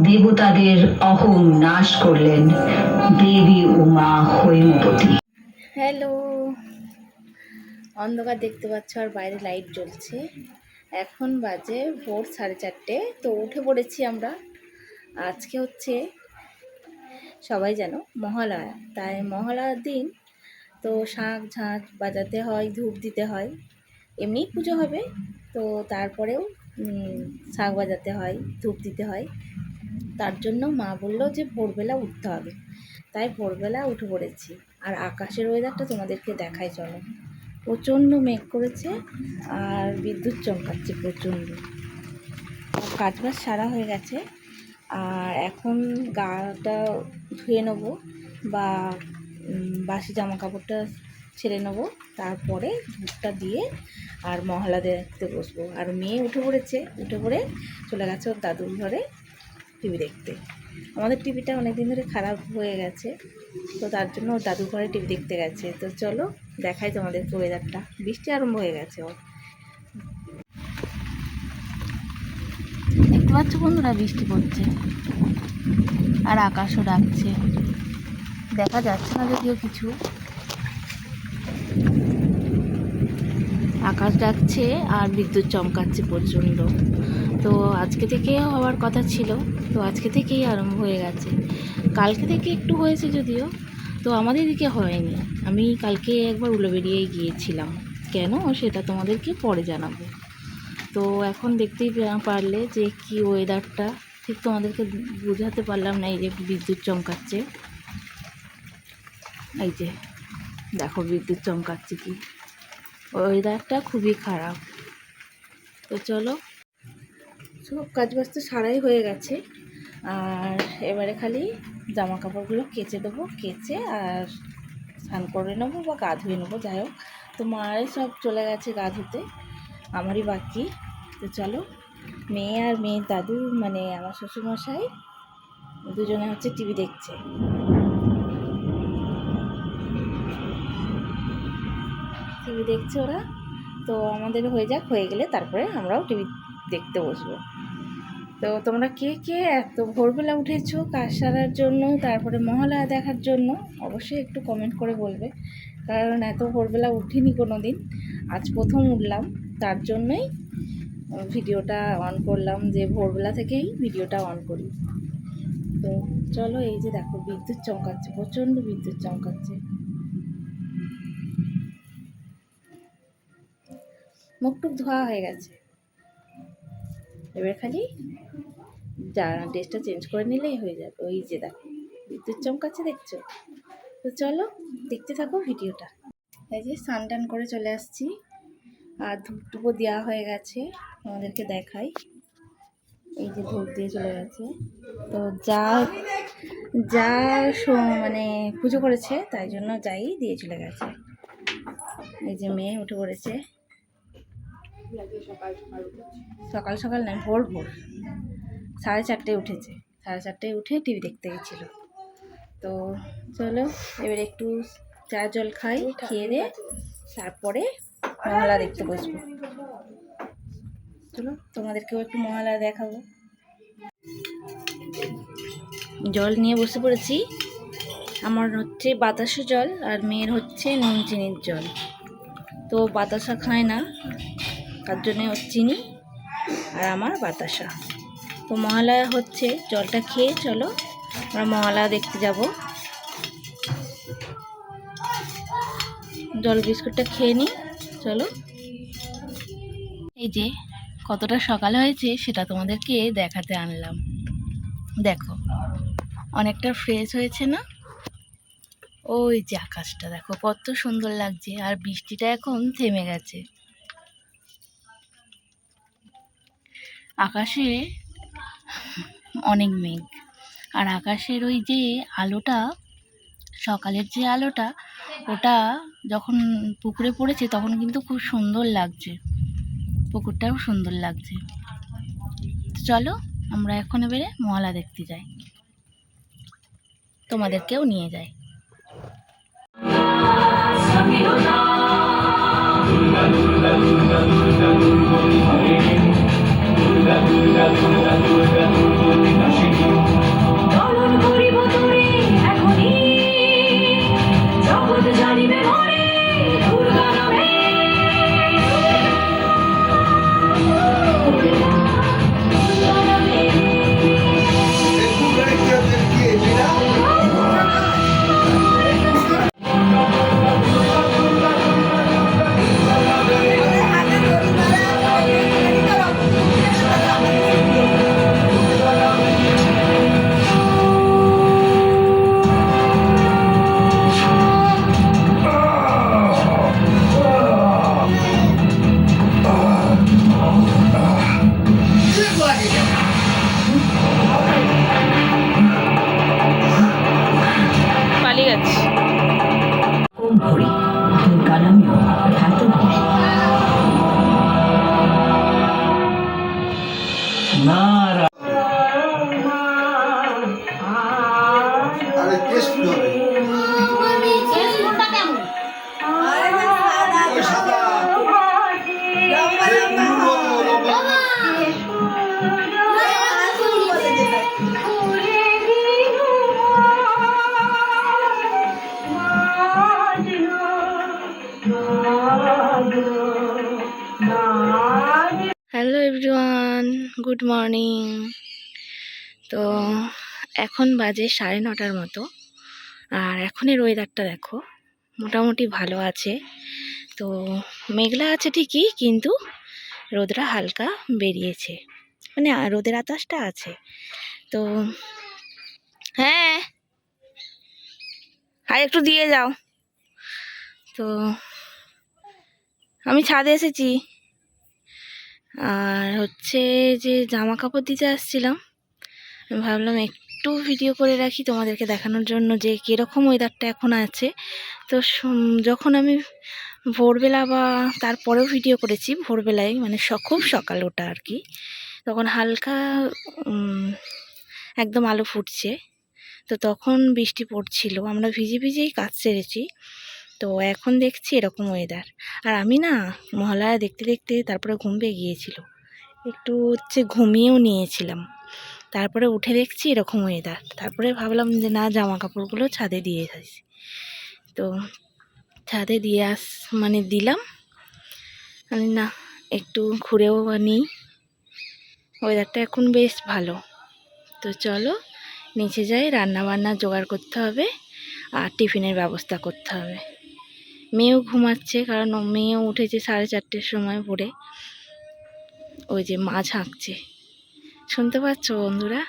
দেবতাদের অহং নাশ করলেন দেবী উমা হৈমবতী। হ্যালো, অন্ধকার দেখতে পাচ্ছ আর বাইরে লাইট জ্বলছে। এখন বাজে ভোর 4:30। তো উঠে পড়েছি আমরা। আজকে হচ্ছে সবাই জানো মহালয়া, তাই মহালয়ার দিন তো শাঁখ ঝাঁঝ বাজাতে হয়, ধূপ দিতে হয়। এমনি পুজো হবে, তো তারপরেও শাঁখ বাজাতে হয়, ধূপ দিতে হয়। তার জন্য মা বললো যে ভোরবেলা উঠতে হবে, তাই ভোরবেলা উঠে পড়েছি। আর আকাশের ওয়েদারটা তোমাদেরকে দেখাই, চলো। প্রচণ্ড মেঘ করেছে আর বিদ্যুৎ চমকাচ্ছে প্রচণ্ড। কাজবাজ সারা হয়ে গেছে, আর এখন গাটা ধুয়ে নেবো বা বাসি জামা কাপড়টা ছেড়ে নেবো, তারপরে ধূপটা দিয়ে আর মহালয়া দেখতে বসবো। আর মেয়ে উঠে পড়েছে, উঠে পড়ে চলে গেছে ওর দাদুর ঘরে টিভি দেখতে। আমাদের টিভিটা অনেক দিন ধরে খারাপ হয়ে গেছে, তো তার জন্য ওর দাদুর ঘরে টিভি দেখতে গেছে। তো চলো দেখাই তোমাদেরকে ওয়েদারটা। বৃষ্টি আরম্ভ হয়ে গেছে ওর, দেখতে পাচ্ছ বন্ধুরা, বৃষ্টি পড়ছে আর আকাশও ডাকছে। দেখা যাচ্ছে না যদিও কিছু, আকাশ ডাকছে আর বিদ্যুৎ চমকাচ্ছে প্রচণ্ড। তো আজকে থেকে হওয়ার কথা ছিল, তো আজকে থেকেই আরম্ভ হয়ে গেছে। কালকে থেকে একটু হয়েছে যদিও, তো আমাদের দিকে হয়নি। আমি কালকে একবার উলুবেড়িয়ায় গিয়েছিলাম, কেন সেটা তোমাদেরকে পরে জানাবো। তো এখন দেখতেই পারলে যে কি ওয়েদারটা, ঠিক তোমাদেরকে বোঝাতে পারলাম না। এই যে বিদ্যুৎ চমকাচ্ছে, এই যে দেখো বিদ্যুৎ চমকাচ্ছে, কি ওয়েদারটা খুবই খারাপ। তো চলো, সব কাজবাজ তো সারাই হয়ে গেছে, আর এবারে খালি জামা কাপড়গুলো কেচে দেবো, কেচে আর স্নান করে নেবো বা গা ধুয়ে নেবো, যাই হোক। তো মায়ের সব চলে গেছে গা ধুতে, আমারই বাকি। তো চলো, মেয়ে আর মেয়ের দাদু মানে আমার শ্বশুরমশাই দুজনে হচ্ছে টিভি দেখছে। টিভি দেখছে ওরা, তো আমাদের হয়ে যাক, হয়ে গেলে তারপরে আমরাও টিভি দেখতে বসবো। তো তোমরা কে কে এত ভোরবেলা উঠেছো কাজ সারার জন্য, তারপরে মহালয়া দেখার জন্য, অবশ্যই একটু কমেন্ট করে বলবে। কারণ এত ভোরবেলা উঠিনি কোনো দিন, আজ প্রথম উঠলাম, তার জন্যই ভিডিওটা অন করলাম, যে ভোরবেলা থেকেই ভিডিওটা অন করি। তো চলো, এই যে দেখো বিদ্যুৎ চমকাচ্ছে, প্রচণ্ড বিদ্যুৎ চমকাচ্ছে। মুখটুক ধোয়া হয়ে গেছে, এবার খালি ড্রেসটা চেঞ্জ করে নিলেই হয়ে যাবে। ওই যে দেখো বিদ্যুৎ চমকাচ্ছে, দেখছো? তো চলো দেখতে থাকো ভিডিওটা। এই যে স্নান টান করে চলে আসছি, আর ধূপ টুপো দেওয়া হয়ে গেছে, আমাদেরকে দেখাই। এই যে ধূপ দিয়ে চলে গেছে, তো যা যা মানে পুজো করেছে তাই জন্য যাই দিয়ে চলে গেছে। এই যে মেয়ে উঠে পড়েছে, সকাল সকাল নয়, ভোর ভোর 4:30 উঠেছে। 4:30 উঠে টিভি দেখতে গেছিলো। তো চলো এবার একটু চা জল খাই, খেয়ে দিয়ে তারপরে মহালয়া দেখতে বসবো। চলো তোমাদেরকেও একটু মহালয়া দেখাবো। জল নিয়ে বসে পড়েছি, আমার হচ্ছে বাতাসা জল আর মেয়ের হচ্ছে নুন চিনির জল। তো বাতাসা খায় না, তার জন্যে চিনি, আর আমার বাতাসা। তো মহালয়া হচ্ছে, জলটা খেয়ে চলো আমরা মহালয়া দেখতে যাব। জল বিস্কুটটা খেয়ে নিই, চলো। এই যে কতটা সকাল হয়েছে সেটা তোমাদেরকে দেখাতে আনলাম। দেখো অনেকটা ফ্রেশ হয়েছে না? ওই যে আকাশটা দেখো কত সুন্দর লাগছে, আর বৃষ্টিটা এখন থেমে গেছে। আকাশে অনেক মেঘ, আর আকাশের ওই যে আলোটা, সকালের যে আলোটা, ওটা যখন পুকুরে পড়েছে তখন কিন্তু খুব সুন্দর লাগছে, পুকুরটাও সুন্দর লাগছে। চলো আমরা এখন এবারে মহালয়া দেখতে যাই, তোমাদেরকেও নিয়ে যাই। Hello everyone, good morning. তো এখন বাজে 9:30 মতো, আর এখনের ওয়েদারটা দেখো, মোটামুটি ভালো আছে। তো মেঘলা আছে ঠিকই, কিন্তু রোদটা হালকা বেরিয়েছে, মানে রোদের আতাসটা আছে। তো হ্যাঁ, আর একটু দিয়ে যাও। তো আমি ছাদে এসেছি, আর হচ্ছে যে জামা কাপড় দিতে আসছিলাম, আমি ভাবলাম একটু ভিডিও করে রাখি তোমাদেরকে দেখানোর জন্য যে কীরকম ওয়েদারটা এখন আছে। তো যখন আমি ভোরবেলা বা তারপরেও ভিডিও করেছি, ভোরবেলায় মানে খুব সকাল ওটা আর কি, তখন হালকা একদম আলো ফুটছে। তো তখন বৃষ্টি পড়ছিল, আমরা ভিজে ভিজেই কাজ সেরেছি। তো এখন দেখছি এরকম ওয়েদার। আর আমি না মহালয়া দেখতে দেখতে তারপরে ঘুম পেয়ে গিয়েছিল, একটু হচ্ছে ঘুমিয়েও নিয়েছিলাম। তারপরে উঠে দেখছি এরকম ওয়েদার, তারপরে ভাবলাম যে না, জামা কাপড়গুলো ছাদে দিয়ে আসি। তো ছাদে দিয়ে মানে দিলাম, মানে না একটু ঘুরেও নিই, ওয়েদারটা এখন বেশ ভালো। তো চলো নিচে যাই, রান্না বান্না জোগাড় করতে হবে আর টিফিনের ব্যবস্থা করতে হবে। মেয়েও ঘুমাচ্ছে, কারণ মেয়েও উঠেছে 4:30 সময় ভোরে। ওই যে মাছ হাঁকছে, শুনতে পাচ্ছ বন্ধুরা?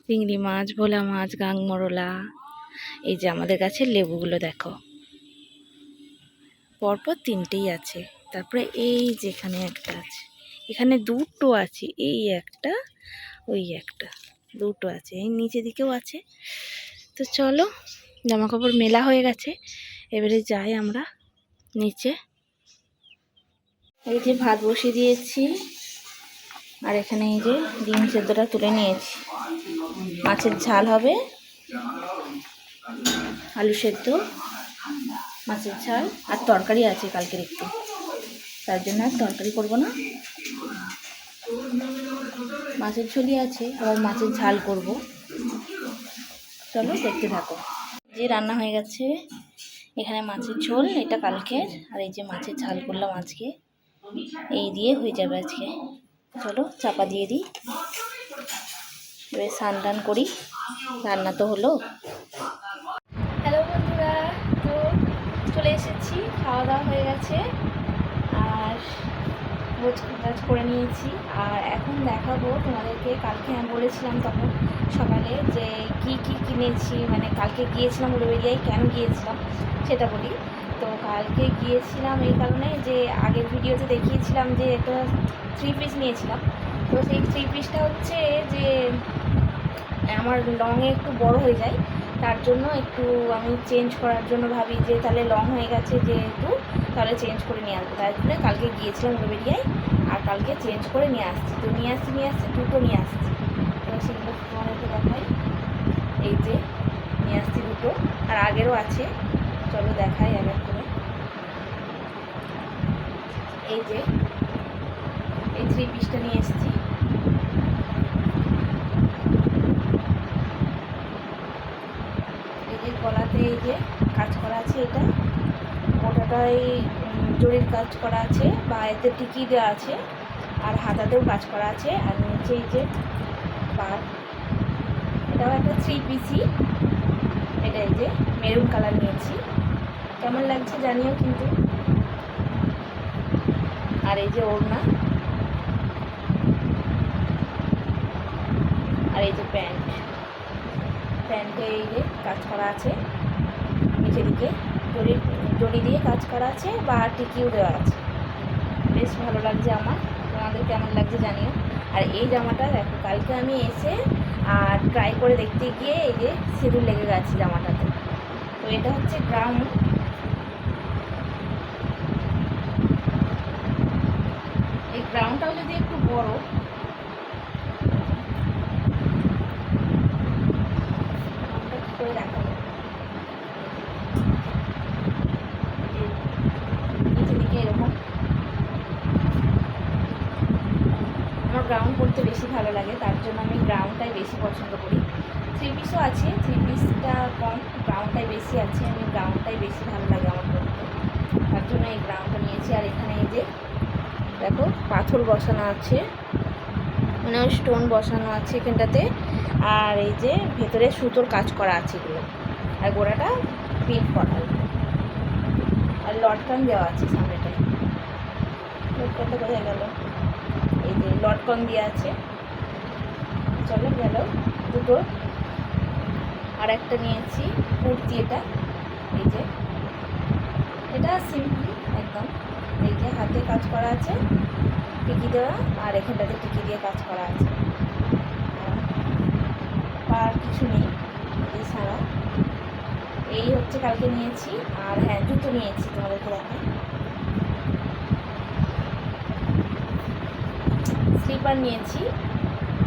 চিংড়ি মাছ, ভোলা মাছ, গাংমরলা। এই যে আমাদের গাছের লেবুগুলো দেখো, পরপর 3টেই আছে। তারপরে এই যেখানে একটা আছে, এখানে 2টো আছে, এই একটা ওই একটা, 2টো আছে, এই নিচের দিকেও আছে। তো চলো, জামা কাপড় মেলা হয়ে গেছে, এবারে যাই আমরা নিচে। এই যে ভাত বসিয়ে দিয়েছি, আর এখানে এই যে ডিম সেদ্ধটা তুলে নিয়েছি। মাছের ঝাল হবে, আলু সেদ্ধ, মাছের ঝাল, আর তরকারি আছে কালকের একটু, তার জন্য আর তরকারি করবো না, মাছের ঝোলই আছে, আবার মাছের ঝাল করব। চলো দেখতে থাকো। যে রান্না হয়ে গেছে, এখানে মাছের ঝোল, এটা কালকের, আর এই যে মাছের ঝাল করলাম আজকে, এই দিয়ে হয়ে যাবে আজকে। চলো চাপা দিয়ে দিই, এবার স্নান টান করি, রান্না তো হলো। হ্যালো বন্ধুরা, তো চলে এসেছি, খাওয়া দাওয়া হয়ে গেছে, আর রোজ কাজ করে নিয়েছি। আর এখন দেখাবো তোমাদেরকে, কালকে আমি বলেছিলাম তখন সকালে যে কি কি কিনেছি, মানে কালকে গিয়েছিলাম উলুবেড়িয়ায়, কেন গিয়েছিলাম সেটা বলি। তো কালকে গিয়েছিলাম এই কারণে যে আগের ভিডিওতে দেখিয়েছিলাম যে একটা 3 পিস নিয়েছিলাম। তো সেই 3 পিসটা হচ্ছে যে আমার লংয়ে একটু বড় হয়ে যায়, তার জন্য একটু আমি চেঞ্জ করার জন্য ভাবি যে তাহলে লং হয়ে গেছে যেহেতু, তাহলে চেঞ্জ করে নিয়ে আসবো। তাই জন্য কালকে গিয়েছিলাম উলুবেড়িয়ায়, আর কালকে চেঞ্জ করে নিয়ে আসছি। তো নিয়ে আসছি 2টো নিয়ে আসছি। তো সেগুলো তোমাদেরকে দেখাই, এই যে নিয়ে আসছি 2টো, আর আগেরও আছে, চলো দেখাই এক এক করে। এই যে এই 3 পিসটা নিয়ে এসেছি, গলাতে এই যে কাজ করা আছে, এটা গোটাটাই জরির কাজ করা আছে, বা এতে টিকি দেওয়া আছে, আর হাতাতেও কাজ করা আছে, আর নিচে এই যে পাট, এটাও একটা 3 পিসই, এটা এই যে মেরুন কালার নিয়েছি, কেমন লাগছে জানিও কিন্তু। আর এই যে ওড়না, আর এই যে প্যান্টে এই যে কাজ করা আছে, নিচের দিকে জড়ি দিয়ে কাজ করা আছে, বা টিকিও দেওয়া আছে, বেশ ভালো লাগছে আমার, তোমাদের কেমন লাগছে জানিও। আর এই জামাটা দেখো, কালকে আমি এসে আর ট্রাই করে দেখতে গিয়ে এই যে সিঁদুর লেগে গেছে জামাটাতে। তো এটা হচ্ছে গ্রাউন্ড, এই গ্রাউন্ডটাও যদি একটু বড়, করে দেখাবো, নিচের দিকে এরকম গ্রাউন্ড পরতে বেশি ভালো লাগে, তার জন্য আমি গ্রাউন্ডটাই বেশি পছন্দ করি। থ্রি পিসও আছে, থ্রি পিসটা কম, গ্রাউন্ডটাই বেশি আছে, আমি গ্রাউন্ডটাই বেশি ভালো লাগে আমার পরতে, তার জন্য এই গ্রাউন্ডটা নিয়েছি। আর এখানে এই যে দেখো পাথর বসানো আছে, মানে ওই স্টোন বসানো আছে এখানটাতে, আর এই যে ভেতরে সুতোর কাজ করা আছে এগুলো, আর গোড়াটা প্রিন্ট করা, আর লটকান দেওয়া আছে সামনেটায়। লটকানটা বোঝা গেল, এই যে লটকন দেওয়া আছে। চলো গেল দুটো। আর একটা নিয়েছি কুর্তি, এই যে এটা সিম্পলি একদম, এই যে হাতে কাজ করা আছে টিকি দেওয়া, আর এখানটাতে টিকি দিয়ে কাজ করা আছে, আর কিছু নেই এই ছাড়া। এই হচ্ছে কালকে নিয়েছি। আর হ্যাঁ, জুতো নিয়েছি, তোমাদেরকে দেখাই। স্লিপার নিয়েছি,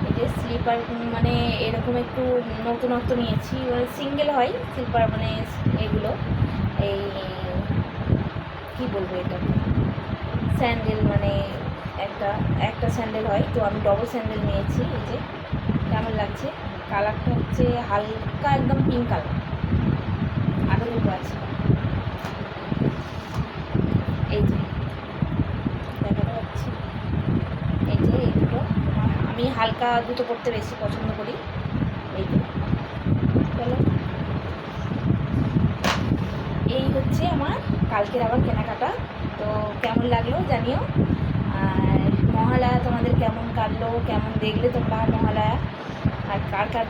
এই যে স্লিপার, মানে এরকম একটু নতুনত্ব নিয়েছি, মানে সিঙ্গেল হয় স্লিপার, মানে এগুলো এই কী বলবো, এটা স্যান্ডেল, মানে একটা একটা স্যান্ডেল হয়, তো আমি ডবল স্যান্ডেল নিয়েছি। এই যে কেমন লাগছে, কালারটা হচ্ছে হালকা একদম পিঙ্ক কালার, আরও দুটো আছে, এই যে দেখাতে পাচ্ছি, এই যে এই দুটো। আমি হালকা জুতো পরতে বেশি পছন্দ করি। এই যে চলো, এই হচ্ছে আমার কালকের আবার কেনাকাটা। তো কেমন লাগলো জানিও, আর মহালয়া তোমাদের কেমন কাটলো, কেমন দেখলে তোমরা মহালয়া, আর কার কার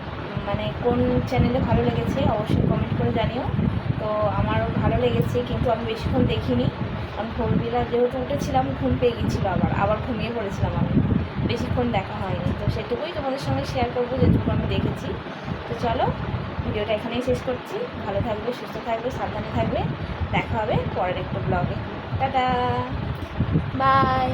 মানে কোন চ্যানেলে ভালো লেগেছে অবশ্যই কমেন্ট করে জানিও। তো আমারও ভালো লেগেছে, কিন্তু আমি বেশিক্ষণ দেখিনি, আমি ভোরবেলা যেহেতু উঠেছিলাম ঘুম পেয়ে গেছিলো, আবার ঘুমিয়ে পড়েছিলাম, আমি বেশিক্ষণ দেখা হয়নি। তো সেটুকুই তোমাদের সঙ্গে শেয়ার করবো যেটুকু আমি দেখেছি। তো চলো, ভিডিওটা এখানেই শেষ করছি। ভালো থাকবে, সুস্থ থাকবে, সাবধানে থাকবে, দেখা হবে পরের একটা ব্লগে। Tata, by.